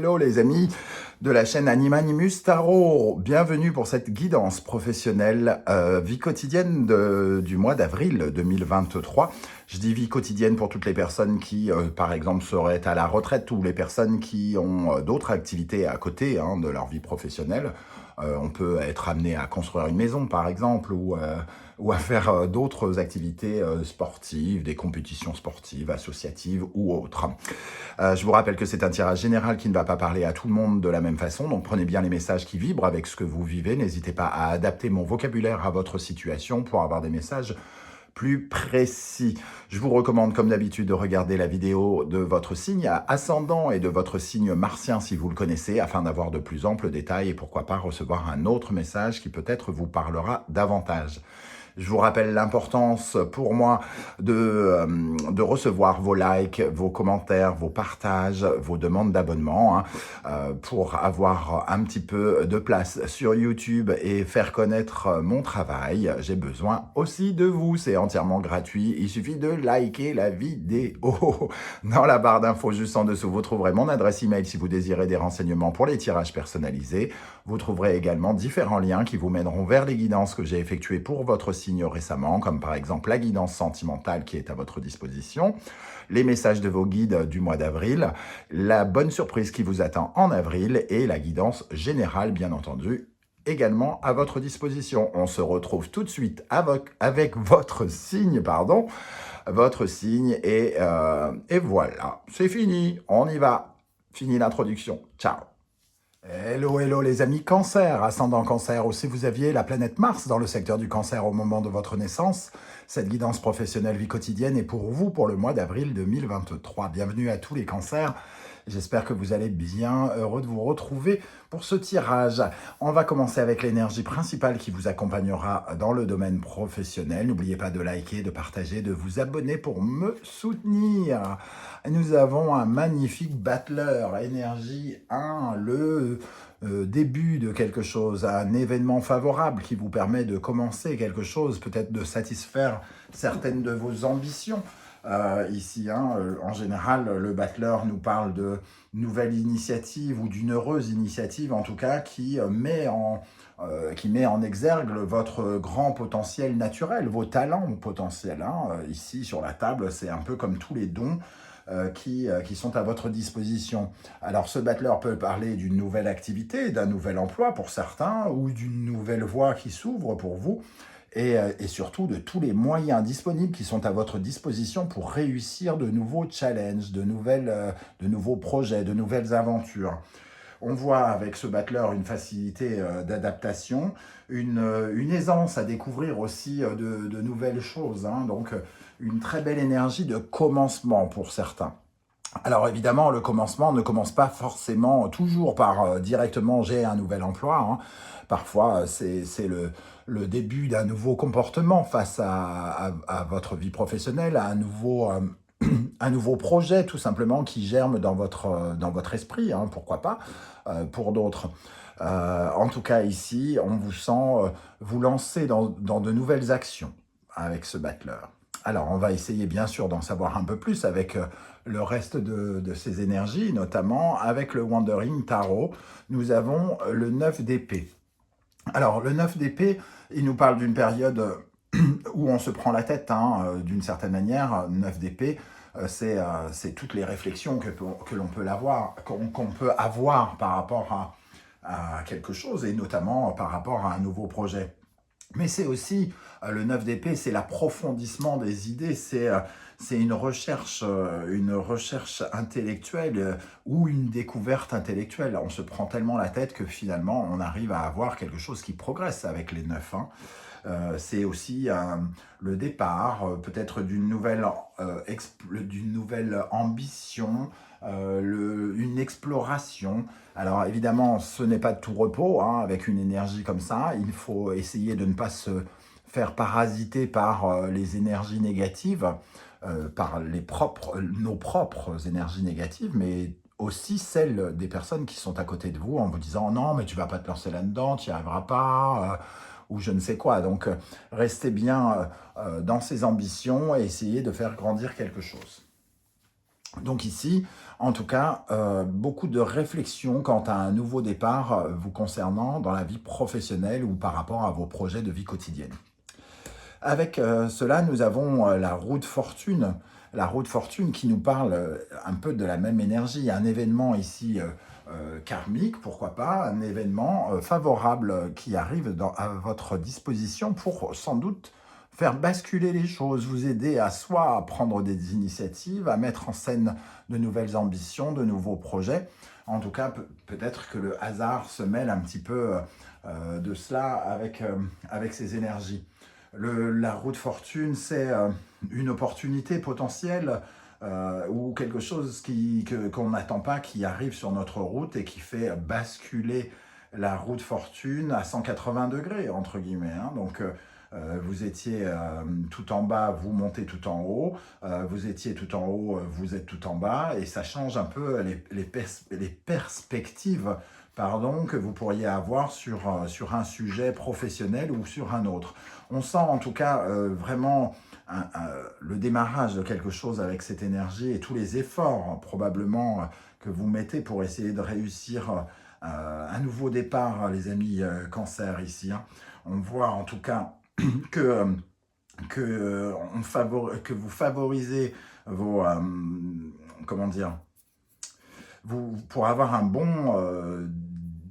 hello les amis de la chaîne Animanimus Tarot. Bienvenue pour cette guidance professionnelle vie quotidienne du mois d'avril 2023. Je dis vie quotidienne pour toutes les personnes qui, par exemple, seraient à la retraite ou les personnes qui ont d'autres activités à côté de leur vie professionnelle. On peut être amené à construire une maison, par exemple, ou à faire d'autres activités sportives, des compétitions sportives, associatives ou autres. Je vous rappelle que c'est un tirage général qui ne va pas parler à tout le monde de la même façon, donc prenez bien les messages qui vibrent avec ce que vous vivez. N'hésitez pas à adapter mon vocabulaire à votre situation pour avoir des messages plus précis. Je vous recommande comme d'habitude de regarder la vidéo de votre signe ascendant et de votre signe martien si vous le connaissez, afin d'avoir de plus amples détails et pourquoi pas recevoir un autre message qui peut-être vous parlera davantage. Je vous rappelle l'importance pour moi de recevoir vos likes, vos commentaires, vos partages, vos demandes d'abonnement pour avoir un petit peu de place sur YouTube et faire connaître mon travail. J'ai besoin aussi de vous, c'est entièrement gratuit. Il suffit de liker la vidéo. Dans la barre d'infos juste en dessous, vous trouverez mon adresse email si vous désirez des renseignements pour les tirages personnalisés. Vous trouverez également différents liens qui vous mèneront vers les guidances que j'ai effectuées pour votre signe récemment, comme par exemple la guidance sentimentale qui est à votre disposition, les messages de vos guides du mois d'avril, la bonne surprise qui vous attend en avril et la guidance générale, bien entendu, également à votre disposition. On se retrouve tout de suite avec votre signe, et voilà, c'est fini, on y va. Fini l'introduction, ciao. Hello, hello les amis Cancer, ascendant Cancer, ou si vous aviez la planète Mars dans le secteur du Cancer au moment de votre naissance, cette guidance professionnelle vie quotidienne est pour vous pour le mois d'avril 2023. Bienvenue à tous les Cancers, j'espère que vous allez bien, heureux de vous retrouver pour ce tirage. On va commencer avec l'énergie principale qui vous accompagnera dans le domaine professionnel. N'oubliez pas de liker, de partager, de vous abonner pour me soutenir. Nous avons un magnifique battleur, énergie 1, le début de quelque chose, un événement favorable qui vous permet de commencer quelque chose, peut-être de satisfaire certaines de vos ambitions. Ici, en général, le battleur nous parle de nouvelles initiatives ou d'une heureuse initiative, en tout cas, qui met en exergue votre grand potentiel naturel, vos talents potentiels. Ici, sur la table, c'est un peu comme tous les dons qui sont à votre disposition. Alors, ce battleur peut parler d'une nouvelle activité, d'un nouvel emploi pour certains, ou d'une nouvelle voie qui s'ouvre pour vous, et surtout de tous les moyens disponibles qui sont à votre disposition pour réussir de nouveaux challenges, de nouveaux projets, de nouvelles aventures. On voit avec ce battleur une facilité d'adaptation, une aisance à découvrir aussi de nouvelles choses, donc une très belle énergie de commencement pour certains. Alors évidemment, le commencement ne commence pas forcément toujours par directement « j'ai un nouvel emploi ». Parfois, c'est le début d'un nouveau comportement face à votre vie professionnelle, à un nouveau projet tout simplement qui germe dans votre esprit, pourquoi pas, pour d'autres. En tout cas ici, on vous sent vous lancer dans de nouvelles actions avec ce battleur. Alors, on va essayer bien sûr d'en savoir un peu plus avec le reste de ces énergies, notamment avec le Wandering Tarot. Nous avons le 9 d'épée. Alors, le 9 d'épée, il nous parle d'une période où on se prend la tête, d'une certaine manière. 9 d'épée, c'est toutes les réflexions que l'on peut avoir, qu'on peut avoir par rapport à quelque chose, et notamment par rapport à un nouveau projet. Mais c'est aussi, le 9 d'épée, c'est l'approfondissement des idées, c'est une recherche intellectuelle ou une découverte intellectuelle. On se prend tellement la tête que finalement, on arrive à avoir quelque chose qui progresse avec les 9. C'est aussi le départ, peut-être d'une nouvelle ambition, une exploration. Alors évidemment, ce n'est pas de tout repos, avec une énergie comme ça. Il faut essayer de ne pas se faire parasiter par les énergies négatives, par nos propres énergies négatives, mais aussi celles des personnes qui sont à côté de vous en vous disant « Non, mais tu ne vas pas te lancer là-dedans, tu n'y arriveras pas », ou je ne sais quoi. Donc, restez bien dans ces ambitions et essayez de faire grandir quelque chose. Donc ici, en tout cas, beaucoup de réflexion quant à un nouveau départ vous concernant dans la vie professionnelle ou par rapport à vos projets de vie quotidienne. Avec cela, nous avons la roue de fortune. La roue de fortune qui nous parle un peu de la même énergie. Un événement ici karmique, pourquoi pas, un événement favorable qui arrive à votre disposition pour sans doute faire basculer les choses, vous aider à soit à prendre des initiatives, à mettre en scène de nouvelles ambitions, de nouveaux projets. En tout cas, peut-être que le hasard se mêle un petit peu de cela avec ces énergies. La roue de fortune, c'est une opportunité potentielle ou quelque chose qu'on n'attend pas qui arrive sur notre route et qui fait basculer la roue de fortune à 180 degrés, entre guillemets. Hein. Donc, vous étiez tout en bas, vous montez tout en haut, vous étiez tout en haut, vous êtes tout en bas, et ça change un peu les perspectives que vous pourriez avoir sur un sujet professionnel ou sur un autre. On sent en tout cas vraiment le démarrage de quelque chose avec cette énergie et tous les efforts probablement que vous mettez pour essayer de réussir un nouveau départ, les amis cancer ici. Hein. On voit en tout cas que, que vous favorisez vos... comment dire, pour avoir un bon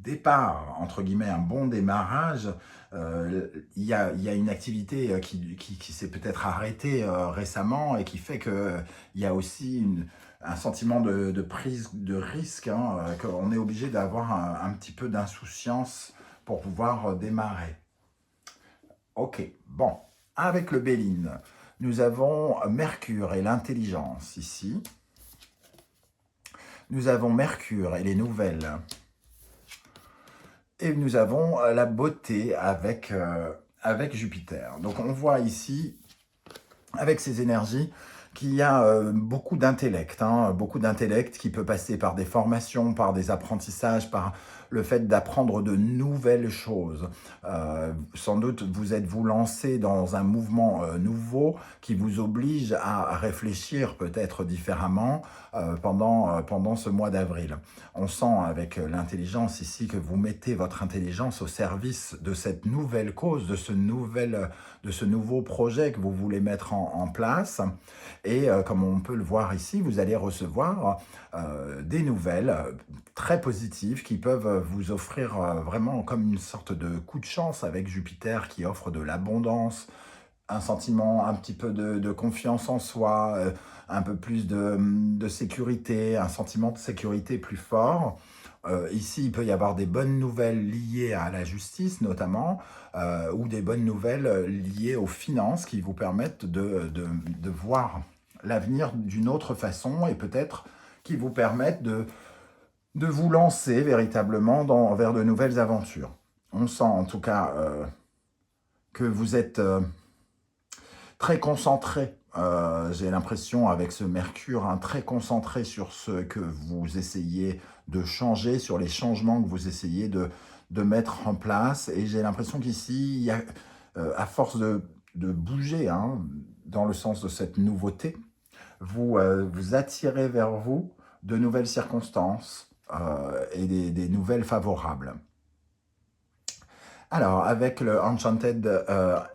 départ, entre guillemets, un bon démarrage, il y a une activité qui s'est peut-être arrêtée récemment et qui fait qu'il y a aussi un sentiment de prise de risque, hein, qu'on est obligé d'avoir un petit peu d'insouciance pour pouvoir démarrer. Ok, bon, avec le Béline, nous avons Mercure et l'intelligence ici. Nous avons Mercure et les nouvelles. Et nous avons la beauté avec Jupiter. Donc on voit ici, avec ces énergies, qu'il y a beaucoup d'intellect, hein, beaucoup d'intellect qui peut passer par des formations, par des apprentissages, par le fait d'apprendre de nouvelles choses. Sans doute, vous lancé dans un mouvement nouveau qui vous oblige à réfléchir peut-être différemment pendant ce mois d'avril. On sent avec l'intelligence ici que vous mettez votre intelligence au service de cette nouvelle cause, de ce nouveau projet que vous voulez mettre en place. Et comme on peut le voir ici, vous allez recevoir des nouvelles très positives qui peuvent vous offrir vraiment comme une sorte de coup de chance avec Jupiter qui offre de l'abondance, un sentiment un petit peu de confiance en soi, un peu plus de sécurité, un sentiment de sécurité plus fort. Ici, il peut y avoir des bonnes nouvelles liées à la justice notamment, ou des bonnes nouvelles liées aux finances qui vous permettent de voir l'avenir d'une autre façon et peut-être qui vous permettent de vous lancer véritablement vers de nouvelles aventures. On sent en tout cas que vous êtes très concentré. J'ai l'impression avec ce Mercure, hein, très concentré sur ce que vous essayez de changer, sur les changements que vous essayez de mettre en place. Et j'ai l'impression qu'ici, il y a, à force de bouger, hein, dans le sens de cette nouveauté, vous attirez vers vous de nouvelles circonstances et des nouvelles favorables. Alors, avec le Enchanted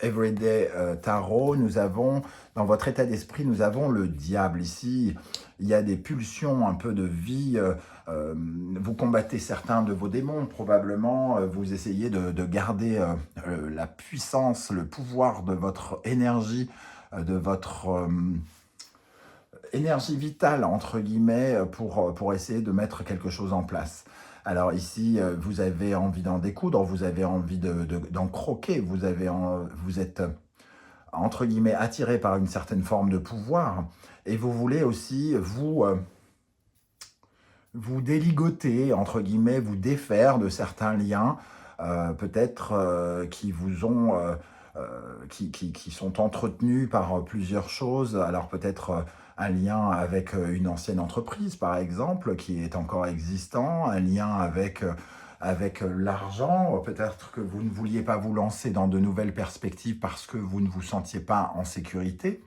Everyday Tarot, nous avons, dans votre état d'esprit, nous avons le diable. Ici, il y a des pulsions un peu de vie. Vous combattez certains de vos démons, probablement. Vous essayez de garder la puissance, le pouvoir de votre énergie, de votre énergie vitale, entre guillemets, pour essayer de mettre quelque chose en place. Alors ici, vous avez envie d'en découdre, vous avez envie d'en croquer, vous êtes, entre guillemets, attiré par une certaine forme de pouvoir, et vous voulez aussi vous déligoter, entre guillemets, vous défaire de certains liens, peut-être qui vous ont... qui sont entretenus par plusieurs choses, alors peut-être un lien avec une ancienne entreprise, par exemple, qui est encore existant, un lien avec l'argent, peut-être que vous ne vouliez pas vous lancer dans de nouvelles perspectives parce que vous ne vous sentiez pas en sécurité.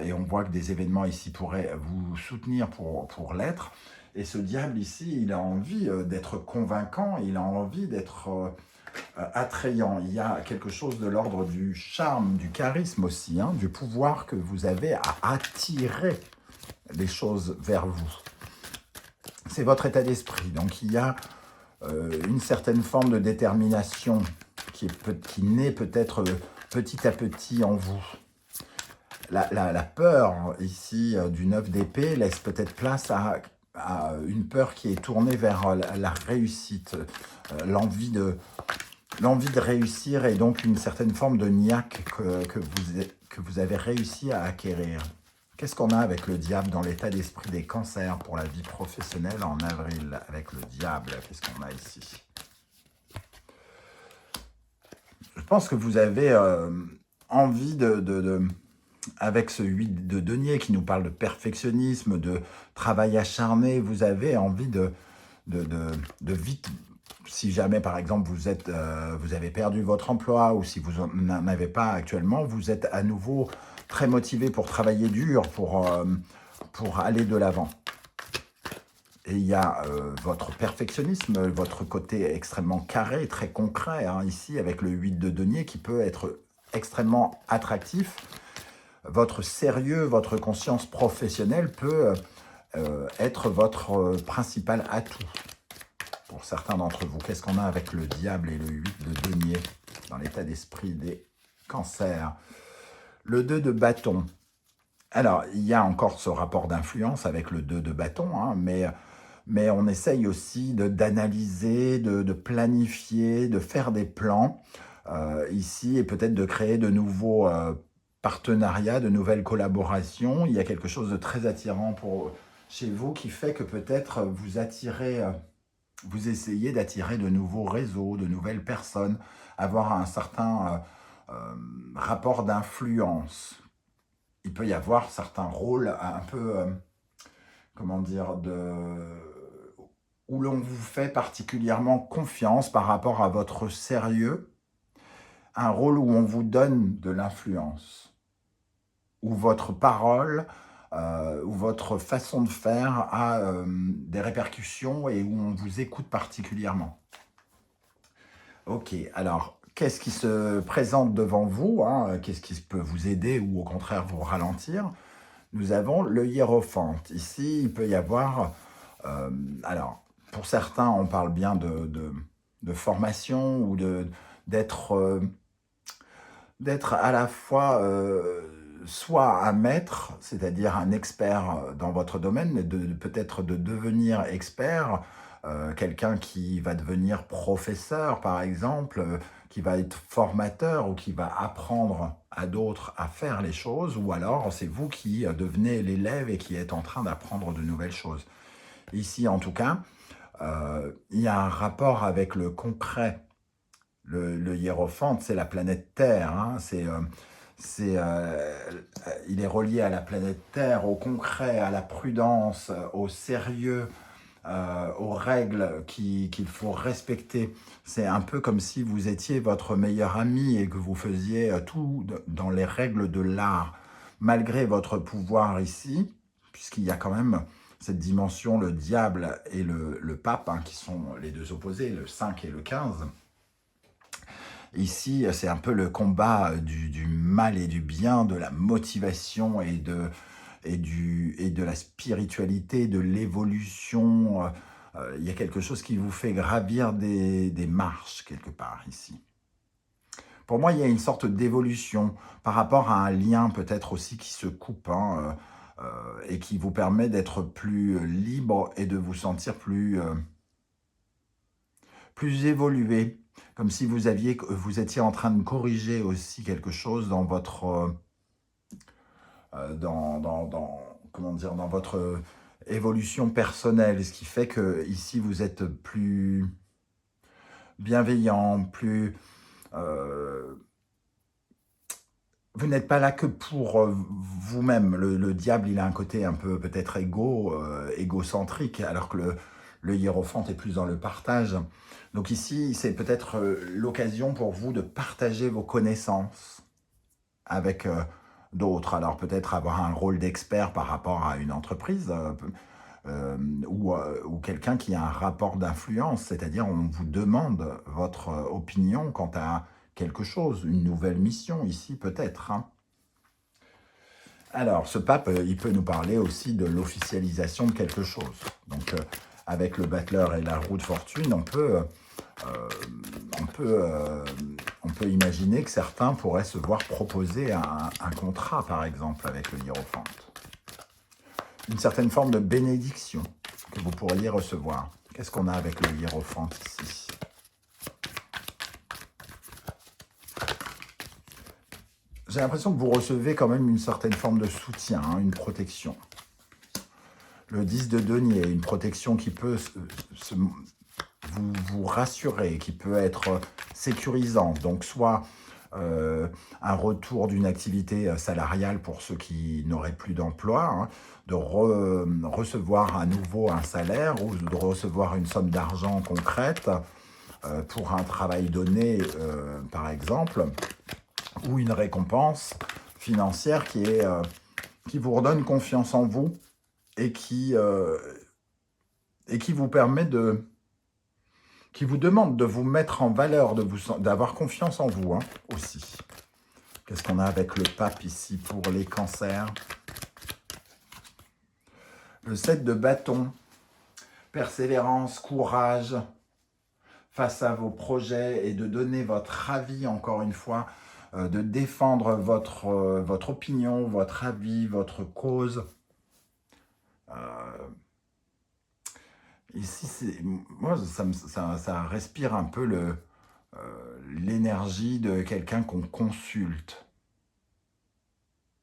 et on voit que des événements ici pourraient vous soutenir pour l'être. Et ce diable ici, il a envie d'être convaincant, il a envie d'être attrayant. Il y a quelque chose de l'ordre du charme, du charisme aussi, hein, du pouvoir que vous avez à attirer les choses vers vous. C'est votre état d'esprit. Donc il y a une certaine forme de détermination qui naît peut-être petit à petit en vous. La peur ici du 9 d'épée laisse peut-être place à une peur qui est tournée vers la réussite, l'envie de réussir et donc une certaine forme de niaque que vous avez réussi à acquérir. Qu'est-ce qu'on a avec le diable dans l'état d'esprit des cancers pour la vie professionnelle en avril avec le diable? Qu'est-ce qu'on a ici? Je pense que vous avez envie avec ce 8 de denier qui nous parle de perfectionnisme, de travail acharné, vous avez envie de vite, si jamais par exemple vous avez perdu votre emploi ou si vous n'en avez pas actuellement, vous êtes à nouveau très motivé pour travailler dur, pour aller de l'avant. Et il y a votre perfectionnisme, votre côté extrêmement carré, très concret, hein, ici avec le 8 de denier qui peut être extrêmement attractif. Votre sérieux, votre conscience professionnelle peut être votre principal atout. Pour certains d'entre vous, qu'est-ce qu'on a avec le diable et le 8 de denier dans l'état d'esprit des cancers? Le 2 de bâton. Alors, il y a encore ce rapport d'influence avec le 2 de bâton, hein, mais on essaye aussi d'analyser, de planifier, de faire des plans ici et peut-être de créer de nouveaux partenariats, de nouvelles collaborations. Il y a quelque chose de très attirant chez vous qui fait que peut-être vous essayez d'attirer de nouveaux réseaux, de nouvelles personnes, avoir un certain rapport d'influence. Il peut y avoir certains rôles un peu, comment dire, où l'on vous fait particulièrement confiance par rapport à votre sérieux, un rôle où on vous donne de l'influence, où votre parole, où votre façon de faire a des répercussions et où on vous écoute particulièrement. Ok, alors, qu'est-ce qui se présente devant vous, hein? Qu'est-ce qui peut vous aider ou au contraire vous ralentir? Nous avons le hiérophante. Ici, il peut y avoir... alors, pour certains, on parle bien de formation ou d'être à la fois soit un maître, c'est-à-dire un expert dans votre domaine, mais peut-être de devenir expert, quelqu'un qui va devenir professeur, par exemple, qui va être formateur ou qui va apprendre à d'autres à faire les choses, ou alors c'est vous qui devenez l'élève et qui êtes en train d'apprendre de nouvelles choses. Ici, en tout cas, il y a un rapport avec le concret. Le hiérophante, c'est la planète Terre, hein, il est relié à la planète Terre, au concret, à la prudence, au sérieux, aux règles qu'il faut respecter. C'est un peu comme si vous étiez votre meilleur ami et que vous faisiez tout dans les règles de l'art. Malgré votre pouvoir ici, puisqu'il y a quand même cette dimension, le diable et le pape, hein, qui sont les deux opposés, le 5 et le 15. Ici, c'est un peu le combat du mal et du bien, de la motivation et de la spiritualité, de l'évolution. Il y a quelque chose qui vous fait gravir des marches quelque part ici. Pour moi, il y a une sorte d'évolution par rapport à un lien peut-être aussi qui se coupe, hein, et qui vous permet d'être plus libre et de vous sentir plus évolué. Comme si vous étiez en train de corriger aussi quelque chose dans votre dans votre évolution personnelle, ce qui fait que ici vous êtes plus bienveillant, plus vous n'êtes pas là que pour vous-même. Le diable, il a un côté un peu peut-être égocentrique, alors que le hiérophante est plus dans le partage. Donc ici, c'est peut-être l'occasion pour vous de partager vos connaissances avec d'autres. Alors peut-être avoir un rôle d'expert par rapport à une entreprise ou quelqu'un qui a un rapport d'influence, c'est-à-dire on vous demande votre opinion quant à quelque chose, une nouvelle mission ici peut-être, hein. Alors, ce pape, il peut nous parler aussi de l'officialisation de quelque chose. Donc, avec le battleur et la roue de fortune, euh, on peut, euh, on peut imaginer que certains pourraient se voir proposer un contrat, par exemple, avec le hiérophante. Une certaine forme de bénédiction que vous pourriez recevoir. Qu'est-ce qu'on a avec le hiérophante ici? J'ai l'impression que vous recevez quand même une certaine forme de soutien, hein, une protection. Le 10 de denier, une protection qui peut vous rassurer, qui peut être sécurisante. Donc, soit un retour d'une activité salariale pour ceux qui n'auraient plus d'emploi, hein, de recevoir à nouveau un salaire ou de recevoir une somme d'argent concrète pour un travail donné, par exemple, ou une récompense financière qui vous redonne confiance en vous et qui vous permet qui vous demande de vous mettre en valeur, d'avoir confiance en vous, hein, aussi. Qu'est-ce qu'on a avec le pape ici pour les cancers? Le 7 de bâton, persévérance, courage face à vos projets et de donner votre avis, encore une fois, de défendre votre opinion, votre avis, votre cause. Ici, moi, ça respire un peu l'énergie de quelqu'un qu'on consulte.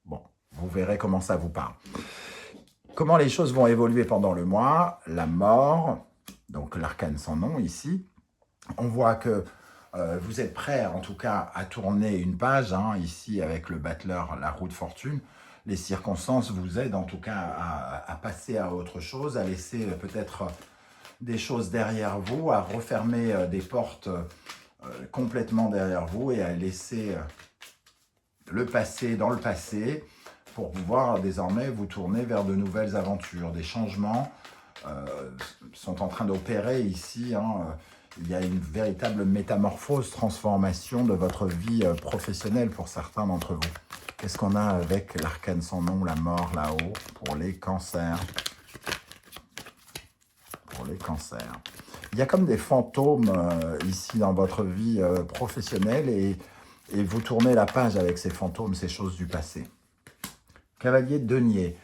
Bon, vous verrez comment ça vous parle. Comment les choses vont évoluer pendant le mois? La mort, donc l'arcane sans nom ici. On voit que vous êtes prêt, en tout cas, à tourner une page, hein, ici, avec le battleur, la roue de fortune. Les circonstances vous aident, en tout cas, à passer à autre chose, à laisser peut-être des choses derrière vous, à refermer des portes complètement derrière vous et à laisser le passé dans le passé pour pouvoir désormais vous tourner vers de nouvelles aventures. Des changements sont en train d'opérer ici, hein. Il y a une véritable métamorphose, transformation de votre vie professionnelle pour certains d'entre vous. Qu'est-ce qu'on a avec l'arcane sans nom, la mort là-haut, pour les cancers? Pour les cancers. Il y a comme des fantômes ici dans votre vie professionnelle et vous tournez la page avec ces fantômes, ces choses du passé. Cavalier de denier.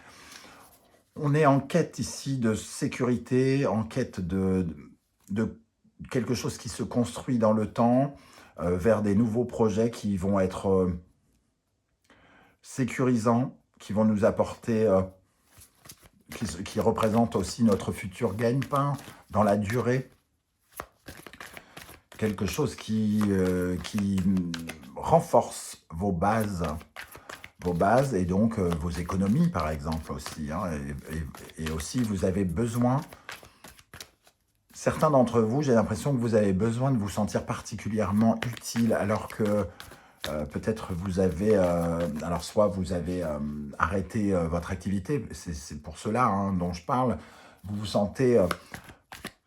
On est en quête ici de sécurité, en quête de quelque chose qui se construit dans le temps, vers des nouveaux projets qui vont être sécurisants, qui vont nous apporter, qui représentent aussi notre futur gagne-pain dans la durée. Quelque chose qui renforce vos bases et donc vos économies, par exemple, aussi, hein, et aussi, vous avez besoin, certains d'entre vous, j'ai l'impression que vous avez besoin de vous sentir particulièrement utile, alors que peut-être vous avez, alors soit vous avez arrêté votre activité, c'est pour cela, hein, dont je parle, vous vous sentez...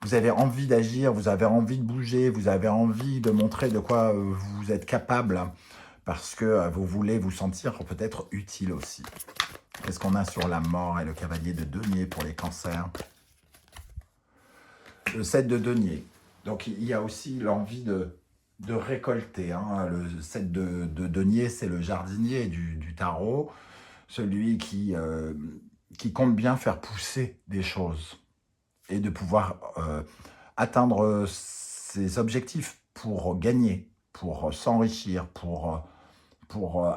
vous avez envie d'agir, vous avez envie de bouger, vous avez envie de montrer de quoi vous êtes capable, parce que vous voulez vous sentir peut-être utile aussi. Qu'est-ce qu'on a sur la mort et le cavalier de denier pour les cancers? Le 7 de denier. Donc il y a aussi l'envie de récolter, hein. Le 7 de denier, c'est le jardinier du tarot, celui qui compte bien faire pousser des choses et de pouvoir atteindre ses objectifs pour gagner, pour s'enrichir, pour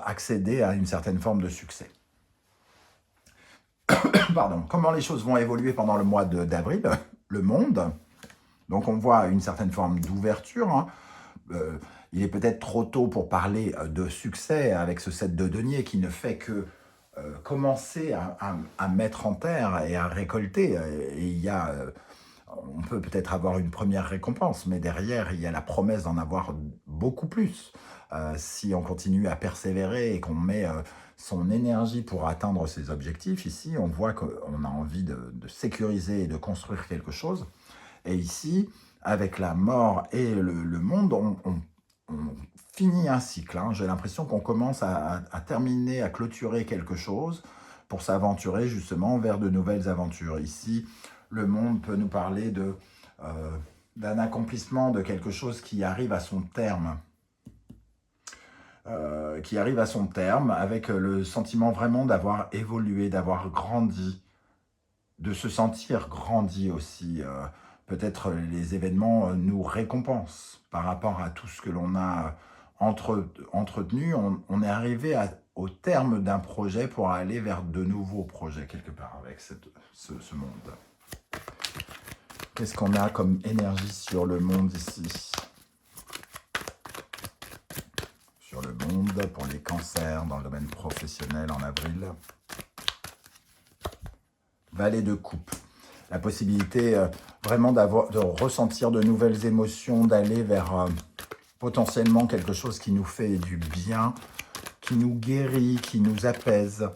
accéder à une certaine forme de succès. Pardon. Comment les choses vont évoluer pendant le mois d'avril? Le monde. Donc on voit une certaine forme d'ouverture, hein. Il est peut-être trop tôt pour parler de succès avec ce 7 de denier qui ne fait que commencer à mettre en terre et à récolter. Et il y a... on peut peut-être avoir une première récompense, mais derrière, il y a la promesse d'en avoir beaucoup plus. si on continue à persévérer et qu'on met son énergie pour atteindre ses objectifs, ici, on voit qu'on a envie de sécuriser et de construire quelque chose. Et ici, avec la mort et le monde, on finit un cycle. Hein. J'ai l'impression qu'on commence à terminer, à clôturer quelque chose pour s'aventurer justement vers de nouvelles aventures. Ici, le monde peut nous parler d'un accomplissement, de quelque chose qui arrive à son terme. Avec le sentiment vraiment d'avoir évolué, d'avoir grandi, de se sentir grandi aussi. Peut-être les événements nous récompensent par rapport à tout ce que l'on a entretenu. On est arrivé au terme d'un projet pour aller vers de nouveaux projets quelque part avec ce monde. Qu'est-ce qu'on a comme énergie sur le monde ici ? Sur le monde, pour les cancers dans le domaine professionnel en avril. Valet de coupe. La possibilité vraiment de ressentir de nouvelles émotions, d'aller vers potentiellement quelque chose qui nous fait du bien, qui nous guérit, qui nous apaise,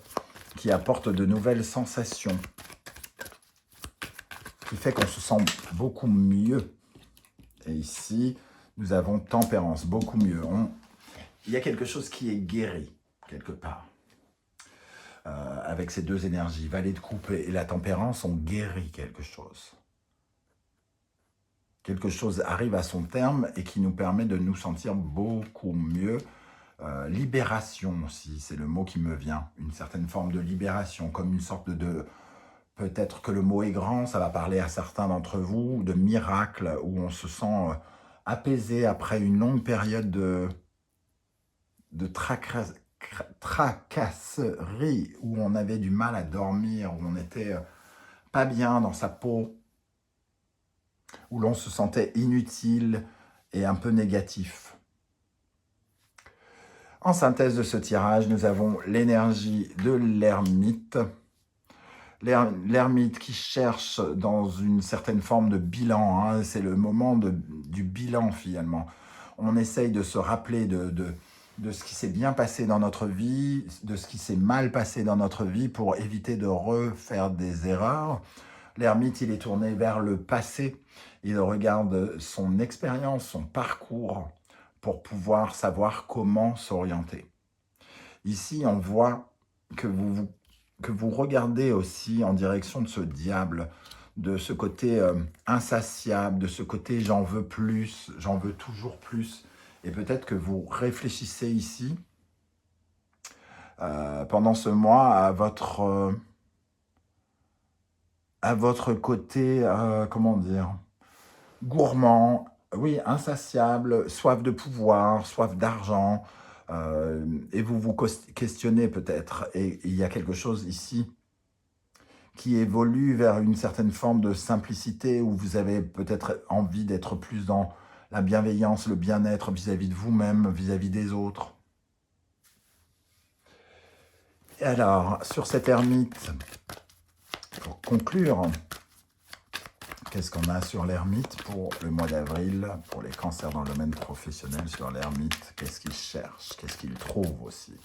qui apporte de nouvelles sensations, qui fait qu'on se sent beaucoup mieux. Et ici, nous avons tempérance, beaucoup mieux. Il y a quelque chose qui est guéri, quelque part. Avec ces deux énergies, valet de coupe et la tempérance, on guérit quelque chose. Quelque chose arrive à son terme et qui nous permet de nous sentir beaucoup mieux. Libération aussi, c'est le mot qui me vient. Une certaine forme de libération, comme une sorte de peut-être que le mot est grand, ça va parler à certains d'entre vous, de miracle, où on se sent apaisé après une longue période de tracasserie, où on avait du mal à dormir, où on n'était pas bien dans sa peau, où l'on se sentait inutile et un peu négatif. En synthèse de ce tirage, nous avons l'énergie de l'ermite. L'ermite qui cherche dans une certaine forme de bilan, hein, c'est le moment du bilan finalement. On essaye de se rappeler de ce qui s'est bien passé dans notre vie, de ce qui s'est mal passé dans notre vie pour éviter de refaire des erreurs. L'ermite, il est tourné vers le passé, il regarde son expérience, son parcours pour pouvoir savoir comment s'orienter. Ici, on voit que vous regardez aussi en direction de ce diable, de ce côté insatiable, de ce côté j'en veux plus, j'en veux toujours plus. Et peut-être que vous réfléchissez ici, pendant ce mois, à votre côté, comment dire, gourmand, oui, insatiable, soif de pouvoir, soif d'argent, et vous vous questionnez peut-être, et il y a quelque chose ici qui évolue vers une certaine forme de simplicité, où vous avez peut-être envie d'être plus dans la bienveillance, le bien-être vis-à-vis de vous-même, vis-à-vis des autres. Et alors, sur cette ermite, pour conclure, qu'est-ce qu'on a sur l'ermite pour le mois d'avril, pour les cancers dans le domaine professionnel sur l'ermite? Qu'est-ce qu'il cherche? Qu'est-ce qu'il trouve aussi?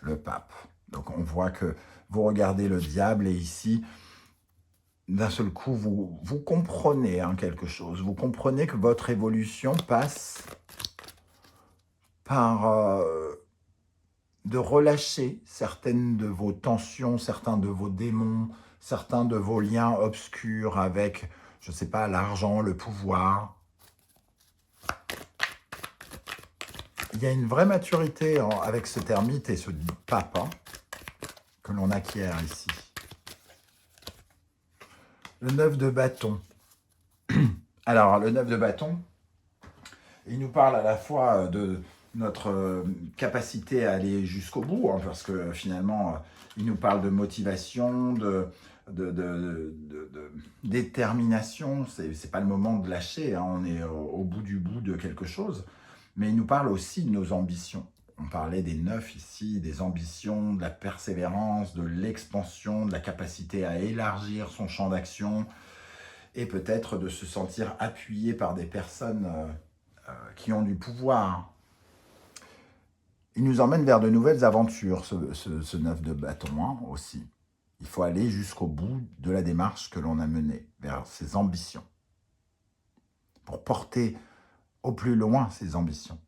Le pape. Donc on voit que vous regardez le diable et ici, d'un seul coup, vous comprenez quelque chose. Vous comprenez que votre évolution passe par de relâcher certaines de vos tensions, certains de vos démons, certains de vos liens obscurs avec, je ne sais pas, l'argent, le pouvoir. Il y a une vraie maturité avec cet ermite et ce pape que l'on acquiert ici. Le 9 de bâton. Alors, le 9 de bâton, il nous parle à la fois de notre capacité à aller jusqu'au bout, parce que finalement, il nous parle de motivation, de détermination. C'est pas le moment de lâcher, on est au bout du bout de quelque chose. Mais il nous parle aussi de nos ambitions. On parlait des 9 ici, des ambitions, de la persévérance, de l'expansion, de la capacité à élargir son champ d'action et peut-être de se sentir appuyé par des personnes qui ont du pouvoir, Il nous emmène vers de nouvelles aventures, ce 9 de bâton hein, aussi. Il faut aller jusqu'au bout de la démarche que l'on a menée, vers ses ambitions, pour porter au plus loin ses ambitions.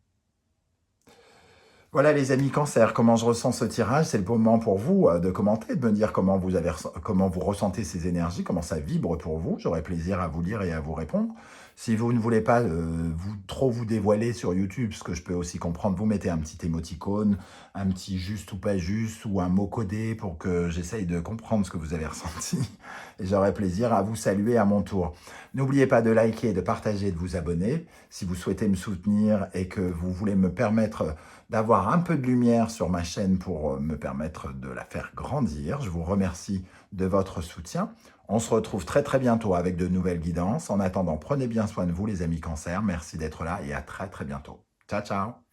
Voilà les amis Cancer, comment je ressens ce tirage. C'est le moment pour vous de commenter, de me dire comment vous ressentez ces énergies, comment ça vibre pour vous. J'aurai plaisir à vous lire et à vous répondre. Si vous ne voulez pas trop vous dévoiler sur YouTube, ce que je peux aussi comprendre, vous mettez un petit émoticône, un petit juste ou pas juste, ou un mot codé pour que j'essaye de comprendre ce que vous avez ressenti. Et j'aurai plaisir à vous saluer à mon tour. N'oubliez pas de liker, de partager, de vous abonner. Si vous souhaitez me soutenir et que vous voulez me permettre d'avoir un peu de lumière sur ma chaîne pour me permettre de la faire grandir. Je vous remercie de votre soutien. On se retrouve très très bientôt avec de nouvelles guidances. En attendant, prenez bien soin de vous les amis Cancer. Merci d'être là et à très très bientôt. Ciao, ciao.